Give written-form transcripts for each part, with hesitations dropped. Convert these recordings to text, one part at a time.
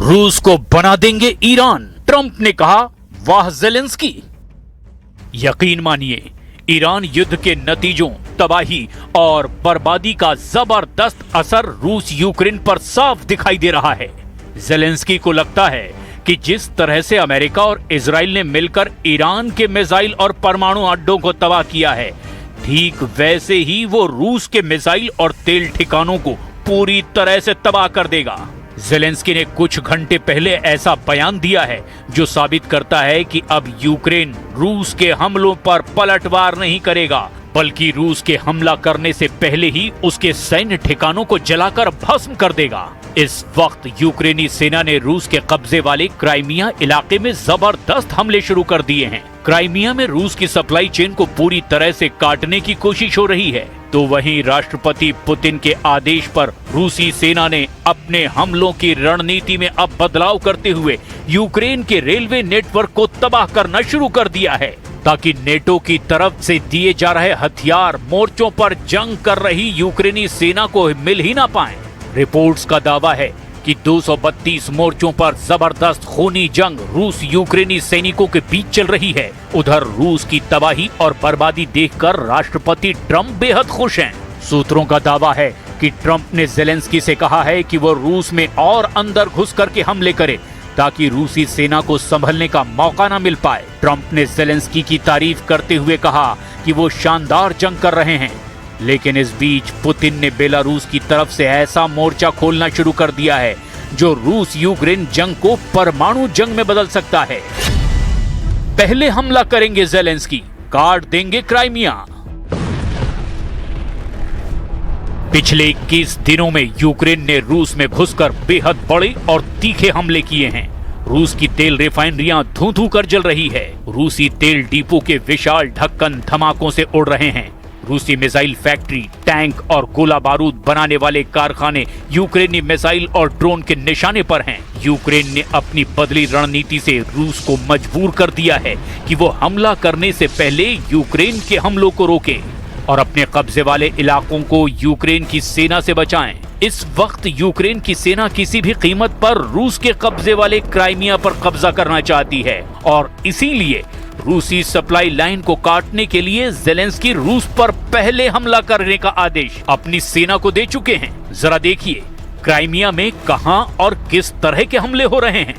रूस को बना देंगे ईरान, ट्रंप ने कहा। वाह ज़ेलेंस्की। यकीन मानिए, ईरान युद्ध के नतीजों, तबाही और बर्बादी का जबरदस्त असर रूस यूक्रेन पर साफ दिखाई दे रहा है। ज़ेलेंस्की को लगता है कि जिस तरह से अमेरिका और इजराइल ने मिलकर ईरान के मिसाइल और परमाणु अड्डों को तबाह किया है, ठीक वैसे ही वो रूस के मिसाइल और तेल ठिकानों को पूरी तरह से तबाह कर देगा। ज़ेलेंस्की ने कुछ घंटे पहले ऐसा बयान दिया है जो साबित करता है कि अब यूक्रेन रूस के हमलों पर पलटवार नहीं करेगा, बल्कि रूस के हमला करने से पहले ही उसके सैन्य ठिकानों को जलाकर भस्म कर देगा। इस वक्त यूक्रेनी सेना ने रूस के कब्जे वाले क्राइमिया इलाके में जबरदस्त हमले शुरू कर दिए हैं। क्राइमिया में रूस की सप्लाई चेन को पूरी तरह से काटने की कोशिश हो रही है, तो वहीं राष्ट्रपति पुतिन के आदेश पर रूसी सेना ने अपने हमलों की रणनीति में अब बदलाव करते हुए यूक्रेन के रेलवे नेटवर्क को तबाह करना शुरू कर दिया है, ताकि नेटो की तरफ से दिए जा रहे हथियार मोर्चों पर जंग कर रही यूक्रेनी सेना को मिल ही ना पाएं। रिपोर्ट्स का दावा है कि 232 मोर्चों पर जबरदस्त खूनी जंग रूस यूक्रेनी सैनिकों के बीच चल रही है। उधर रूस की तबाही और बर्बादी देखकर राष्ट्रपति ट्रंप बेहद खुश हैं। सूत्रों का दावा है कि ट्रंप ने ज़ेलेंस्की से कहा है कि वो रूस में और अंदर घुस करके हमले करे, ताकि रूसी सेना को संभलने का मौका न मिल पाए। ट्रंप ने ज़ेलेंस्की की तारीफ करते हुए कहा कि वो शानदार जंग कर रहे हैं, लेकिन इस बीच पुतिन ने बेलारूस की तरफ से ऐसा मोर्चा खोलना शुरू कर दिया है जो रूस यूक्रेन जंग को परमाणु जंग में बदल सकता है। पहले हमला करेंगे ज़ेलेंस्की, काट देंगे क्राइमिया। पिछले 21 दिनों में यूक्रेन ने रूस में घुसकर बेहद बड़े और तीखे हमले किए हैं। रूस की तेल रिफाइनरियां धूं-धूं कर जल रही है। रूसी तेल डिपो के विशाल ढक्कन धमाकों से उड़ रहे हैं। रूसी मिसाइल फैक्ट्री, टैंक और गोला बारूद बनाने वाले कारखाने यूक्रेनी मिसाइल और ड्रोन के निशाने पर हैं। यूक्रेन ने अपनी बदली रणनीति से रूस को मजबूर कर दिया है कि वो हमला करने से पहले यूक्रेन के हमलों को रोके और अपने कब्जे वाले इलाकों को यूक्रेन की सेना से बचाएं। इस वक्त यूक्रेन की सेना किसी भी कीमत पर रूस के कब्जे वाले क्राइमिया पर कब्जा करना चाहती है और इसीलिए रूसी सप्लाई लाइन को काटने के लिए ज़ेलेंस्की रूस पर पहले हमला करने का आदेश अपनी सेना को दे चुके हैं। जरा देखिए क्राइमिया में कहां और किस तरह के हमले हो रहे हैं।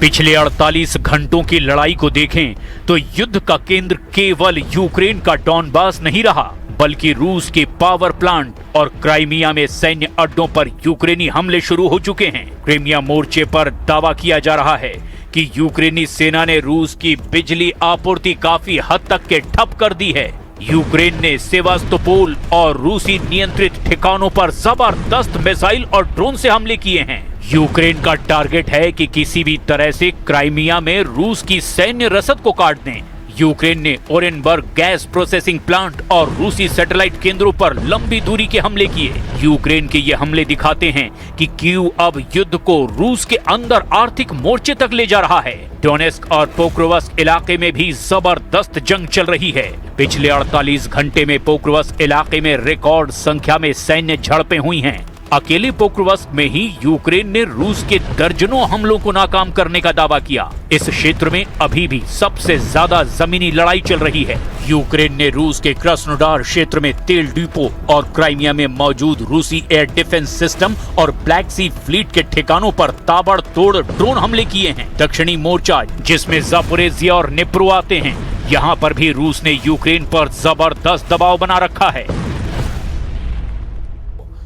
पिछले 48 घंटों की लड़ाई को देखें तो युद्ध का केंद्र केवल यूक्रेन का डॉनबास नहीं रहा, बल्कि रूस के पावर प्लांट और क्राइमिया में सैन्य अड्डों पर यूक्रेनी हमले शुरू हो चुके हैं। क्राइमिया मोर्चे पर दावा किया जा रहा है कि यूक्रेनी सेना ने रूस की बिजली आपूर्ति काफी हद तक के ठप कर दी है। यूक्रेन ने सेवास्तोपोल और रूसी नियंत्रित ठिकानों पर जबरदस्त मिसाइल और ड्रोन से हमले किए हैं। यूक्रेन का टारगेट है कि किसी भी तरह से क्राइमिया में रूस की सैन्य रसद को काट दें। यूक्रेन ने ओरेनबर्ग गैस प्रोसेसिंग प्लांट और रूसी सैटेलाइट केंद्रों पर लंबी दूरी के हमले किए। यूक्रेन के ये हमले दिखाते हैं कि कीव अब युद्ध को रूस के अंदर आर्थिक मोर्चे तक ले जा रहा है। डोनेस्क और पोक्रोवस्क इलाके में भी जबरदस्त जंग चल रही है। पिछले 48 घंटे में पोक्रोवस्क इलाके में रिकॉर्ड संख्या में सैन्य झड़पें हुई हैं। अकेले पोक्रोवस्क में ही यूक्रेन ने रूस के दर्जनों हमलों को नाकाम करने का दावा किया। इस क्षेत्र में अभी भी सबसे ज्यादा जमीनी लड़ाई चल रही है। यूक्रेन ने रूस के क्रास्नोडार क्षेत्र में तेल डिपो और क्राइमिया में मौजूद रूसी एयर डिफेंस सिस्टम और ब्लैक सी फ्लीट के ठिकानों पर ताबड़तोड़ ड्रोन हमले किए हैं। दक्षिणी मोर्चा, जिसमें ज़ापोरिज़िया और निप्रो आते हैं, यहाँ पर भी रूस ने यूक्रेन पर जबरदस्त दबाव बना रखा है।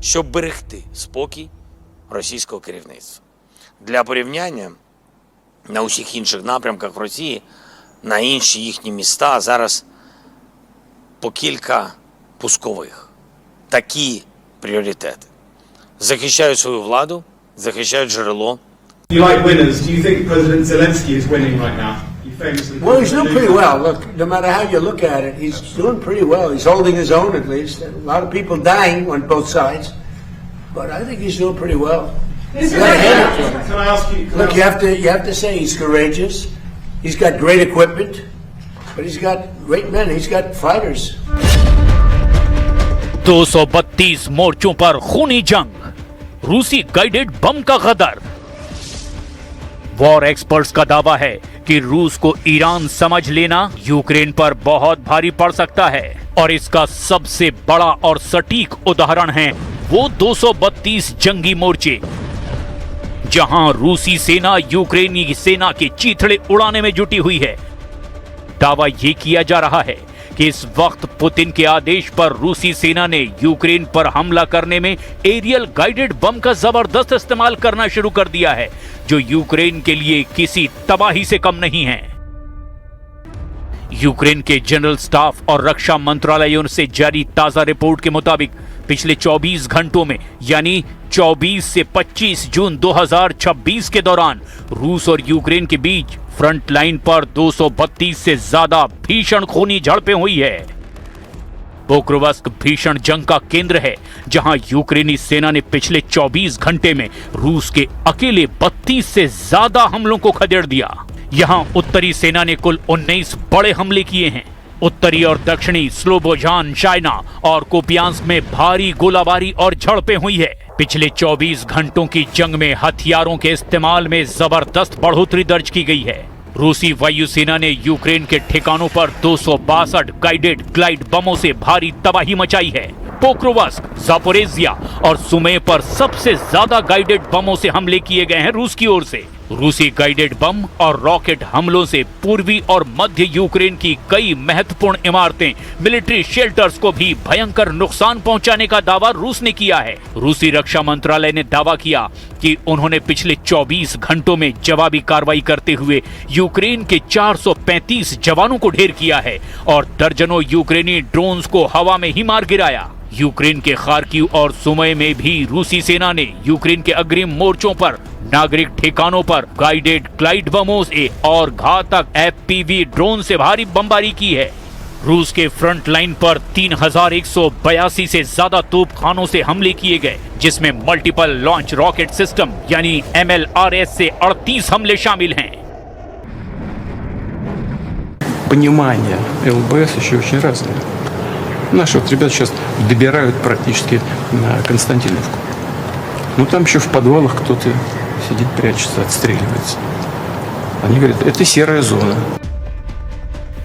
Щоб берегти спокій російського керівництва. Для порівняння, на усіх інших напрямках в Росії, на інші їхні міста зараз по кілька пускових. Такі пріоритети. Захищають свою владу, захищають джерело. You like winners. Do you think President Zelensky is winning right now? He famously Well, he's doing pretty well. Look, no matter how you look at it, he's doing pretty well. He's holding his own at least. A lot of people dying on both sides, but I think he's doing pretty well. Can I ask you? Look, you have to say he's courageous. He's got great equipment, but he's got great men. He's got fighters. 232 मोर्चों पर खूनी जंग। रूसी guided bomb का गदर। War experts का दावा है कि रूस को ईरान समझ लेना यूक्रेन पर बहुत भारी पड़ सकता है और इसका सबसे बड़ा और सटीक उदाहरण है वो 232 जंगी मोर्चे जहां रूसी सेना यूक्रेनी सेना के चीथड़े उड़ाने में जुटी हुई है। दावा यह किया जा रहा है कि इस वक्त पुतिन के आदेश पर रूसी सेना ने यूक्रेन पर हमला करने में एरियल गाइडेड बम का जबरदस्त इस्तेमाल करना शुरू कर दिया है, जो यूक्रेन के लिए किसी तबाही से कम नहीं है। यूक्रेन के जनरल स्टाफ और रक्षा मंत्रालयों से जारी ताजा रिपोर्ट के मुताबिक पिछले 24 घंटों में यानी 24 से 25 जून 2026 के दौरान रूस और यूक्रेन के बीच फ्रंट लाइन पर 232 से ज्यादा भीषण खूनी झड़पें हुई है। पोक्रोवस्क भीषण जंग का केंद्र है, जहां यूक्रेनी सेना ने पिछले 24 घंटे में रूस के अकेले 32 से ज्यादा हमलों को खदेड़ दिया। यहां उत्तरी सेना ने कुल 19 बड़े हमले किए हैं। उत्तरी और दक्षिणी स्लोबोजान, चाइना और कोपियांस्क में भारी गोलाबारी और झड़पें हुई है। पिछले 24 घंटों की जंग में हथियारों के इस्तेमाल में जबरदस्त बढ़ोतरी दर्ज की गई है। रूसी वायुसेना ने यूक्रेन के ठिकानों पर 262 गाइडेड ग्लाइड बमों से भारी तबाही मचाई है। पोक्रोवस्क, जापोरेजिया और सुमे पर सबसे ज्यादा गाइडेड बमों से हमले किए गए हैं रूस की ओर से। रूसी गाइडेड बम और रॉकेट हमलों से पूर्वी और मध्य यूक्रेन की कई महत्वपूर्ण इमारतें, मिलिट्री शेल्टर्स को भी भयंकर नुकसान पहुंचाने का दावा रूस ने किया है। रूसी रक्षा मंत्रालय ने दावा किया कि उन्होंने पिछले 24 घंटों में जवाबी कार्रवाई करते हुए यूक्रेन के 435 जवानों को ढेर किया है और दर्जनों यूक्रेनी ड्रोन्स को हवा में ही मार गिराया। यूक्रेन के खार्किव और सुमे में भी रूसी सेना ने यूक्रेन के अग्रिम मोर्चों पर नागरिक ठिकानों पर गाइडेड ग्लाइड बमों से और घातक एफपीवी ड्रोन से भारी बमबारी की है। रूस के फ्रंट लाइन पर 3182 से ज्यादा तोपखानों से हमले किए गए, जिसमें मल्टीपल लॉन्च रॉकेट सिस्टम यानी MLRS से 38 हमले शामिल हैं। Понимание ЛБС еще очень разное. Наши вот ребята сейчас добирают практически на Константиновку. Ну там еще в подвалах кто-то сидит, прячется, отстреливается. Они говорят, это серая зона.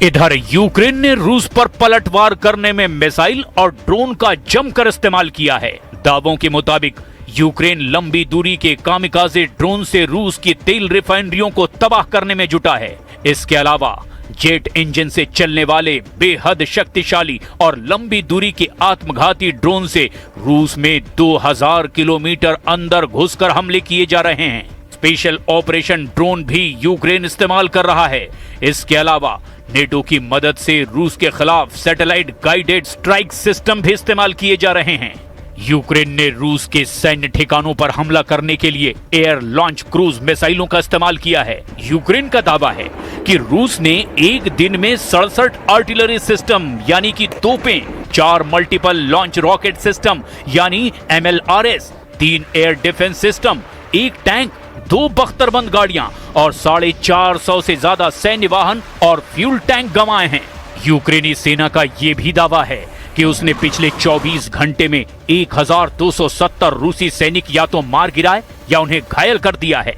इधर यूक्रेन ने रूस पर पलटवार करने में मिसाइल और ड्रोन का जमकर इस्तेमाल किया है। दावों के मुताबिक यूक्रेन लंबी दूरी के कामिकाजे ड्रोन से रूस की तेल रिफाइनरियों को तबाह करने में जुटा है। इसके अलावा जेट इंजन से चलने वाले बेहद शक्तिशाली और लंबी दूरी के आत्मघाती ड्रोन से रूस में 2000 किलोमीटर अंदर घुसकर हमले किए जा रहे हैं। स्पेशल ऑपरेशन ड्रोन भी यूक्रेन इस्तेमाल कर रहा है। इसके अलावा नेटो की मदद से रूस के खिलाफ सैटेलाइट गाइडेड स्ट्राइक सिस्टम भी इस्तेमाल किए जा रहे हैं। यूक्रेन ने रूस के सैन्य ठिकानों पर हमला करने के लिए एयर लॉन्च क्रूज मिसाइलों का इस्तेमाल किया है। यूक्रेन का दावा है कि रूस ने एक दिन में 67 आर्टिलरी सिस्टम यानी कि तोपें, 4 मल्टीपल लॉन्च रॉकेट सिस्टम यानी MLRS, 3 air defence system, 1 tank, 2 बख्तरबंद गाड़ियां और 450 से ज्यादा सैन्य वाहन और फ्यूल टैंक गंवाए हैं। यूक्रेनी सेना का यह भी दावा है कि उसने पिछले 24 घंटे में 1270 रूसी सैनिक या तो मार गिराए या उन्हें घायल कर दिया है।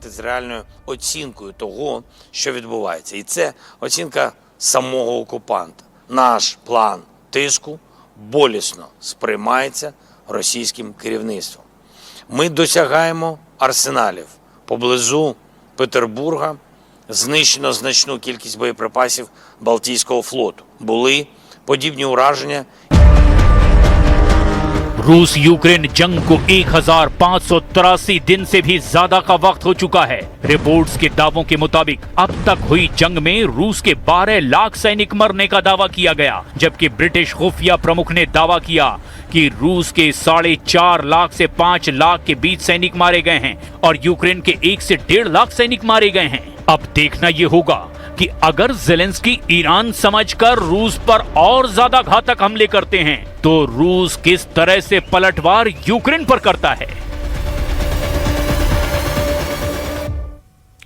З реальною оцінкою того, що відбувається. І це оцінка самого окупанта. Наш план тиску болісно сприймається російським керівництвом. Ми досягаємо арсеналів. Поблизу Петербурга знищено значну кількість боєприпасів Балтійського флоту. Були подібні ураження. रूस यूक्रेन जंग को 1583 दिन से भी ज्यादा का वक्त हो चुका है। रिपोर्ट्स के दावों के मुताबिक अब तक हुई जंग में रूस के 12 लाख सैनिक मरने का दावा किया गया, जबकि ब्रिटिश खुफिया प्रमुख ने दावा किया कि रूस के 4.5 लाख से 5 लाख के बीच सैनिक मारे गए हैं और यूक्रेन के 1 से 1.5 लाख सैनिक मारे गए हैं। अब देखना यह होगा कि अगर ज़ेलेंस्की ईरान समझकर रूस पर और ज्यादा घातक हमले करते हैं तो रूस किस तरह से पलटवार यूक्रेन पर करता है।